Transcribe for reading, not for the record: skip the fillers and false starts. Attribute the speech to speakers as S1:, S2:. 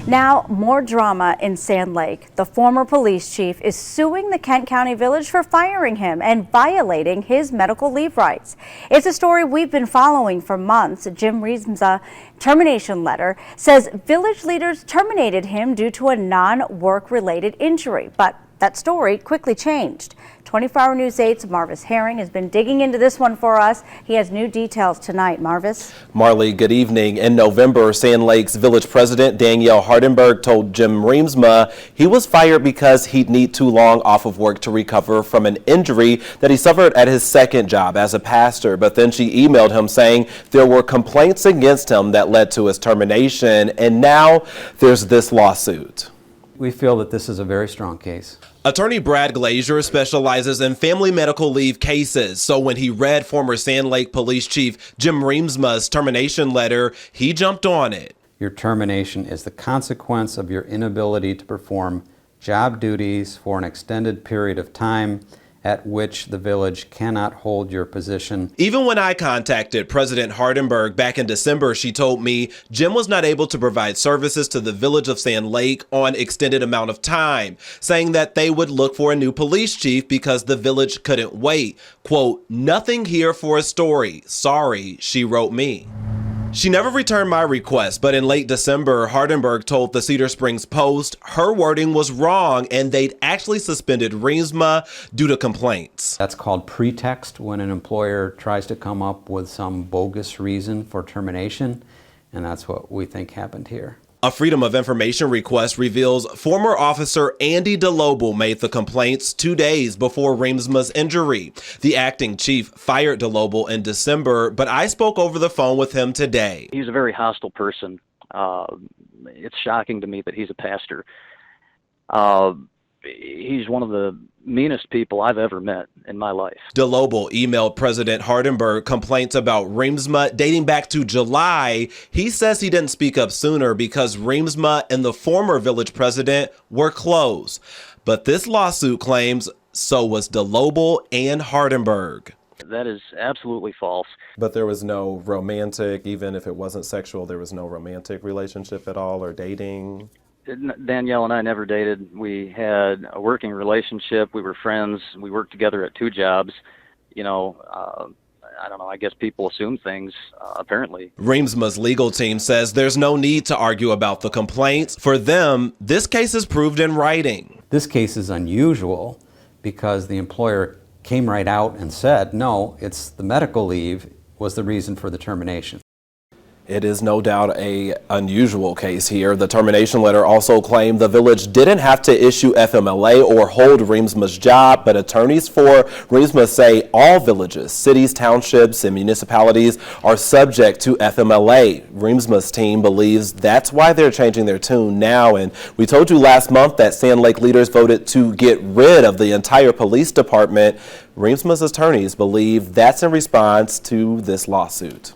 S1: Now, more drama in Sand Lake. The former police chief is suing the Kent County Village for firing him and violating his medical leave rights. It's a story we've been following for months. Jim Ream's termination letter says village leaders terminated him due to a non-work-related injury, but that story quickly changed. 24-Hour News 8's Marvis Herring has been digging into this one for us. He has new details tonight. Marvis?
S2: Marley, good evening. In November, Sand Lake's village president Danielle Hardenberg told Jim Reamsma he was fired because he'd need too long off of work to recover from an injury that he suffered at his second job as a pastor. But then she emailed him saying there were complaints against him that led to his termination, and now there's this lawsuit.
S3: We feel that this is a very strong case.
S2: Attorney Brad Glazier specializes in family medical leave cases, so when he read former Sand Lake Police Chief Jim Reamsma's termination letter, he jumped on it.
S3: Your termination is the consequence of your inability to perform job duties for an extended period of time at which the village cannot hold your position.
S2: Even when I contacted President Hardenberg back in December, she told me Jim was not able to provide services to the village of Sand Lake on extended amount of time, saying that they would look for a new police chief because the village couldn't wait. Quote, "Nothing here for a story. Sorry," she wrote me. She never returned my request, but in late December, Hardenberg told the Cedar Springs Post her wording was wrong and they'd actually suspended Reamsma due to complaints.
S3: That's called pretext, when an employer tries to come up with some bogus reason for termination, and that's what we think happened here.
S2: A Freedom of Information request reveals former officer Andy DeLobel made the complaints 2 days before Reamsma's injury. The acting chief fired DeLobel in December, but I spoke over the phone with him today.
S4: He's a very hostile person. It's shocking to me that he's a pastor. He's one of the meanest people I've ever met in my life.
S2: DeLobel emailed President Hardenberg complaints about Reamsma dating back to July. He says he didn't speak up sooner because Reamsma and the former village president were close. But this lawsuit claims so was DeLobel and Hardenberg.
S4: That is absolutely false.
S2: But there was no romantic, even if it wasn't sexual, there was no romantic relationship at all or dating?
S4: Danielle and I never dated. We had a working relationship. We were friends. We worked together at 2 jobs. You know, I don't know, I guess people assume things, apparently.
S2: Reamsma's legal team says there's no need to argue about the complaints. For them, this case is proved in writing.
S3: This case is unusual because the employer came right out and said, no, it's the medical leave was the reason for the termination.
S2: It is no doubt an unusual case here. The termination letter also claimed the village didn't have to issue FMLA or hold Reamsma's job, but attorneys for Reamsma say all villages, cities, townships, and municipalities are subject to FMLA. Reamsma's team believes that's why they're changing their tune now. And we told you last month that Sand Lake leaders voted to get rid of the entire police department. Reamsma's attorneys believe that's in response to this lawsuit.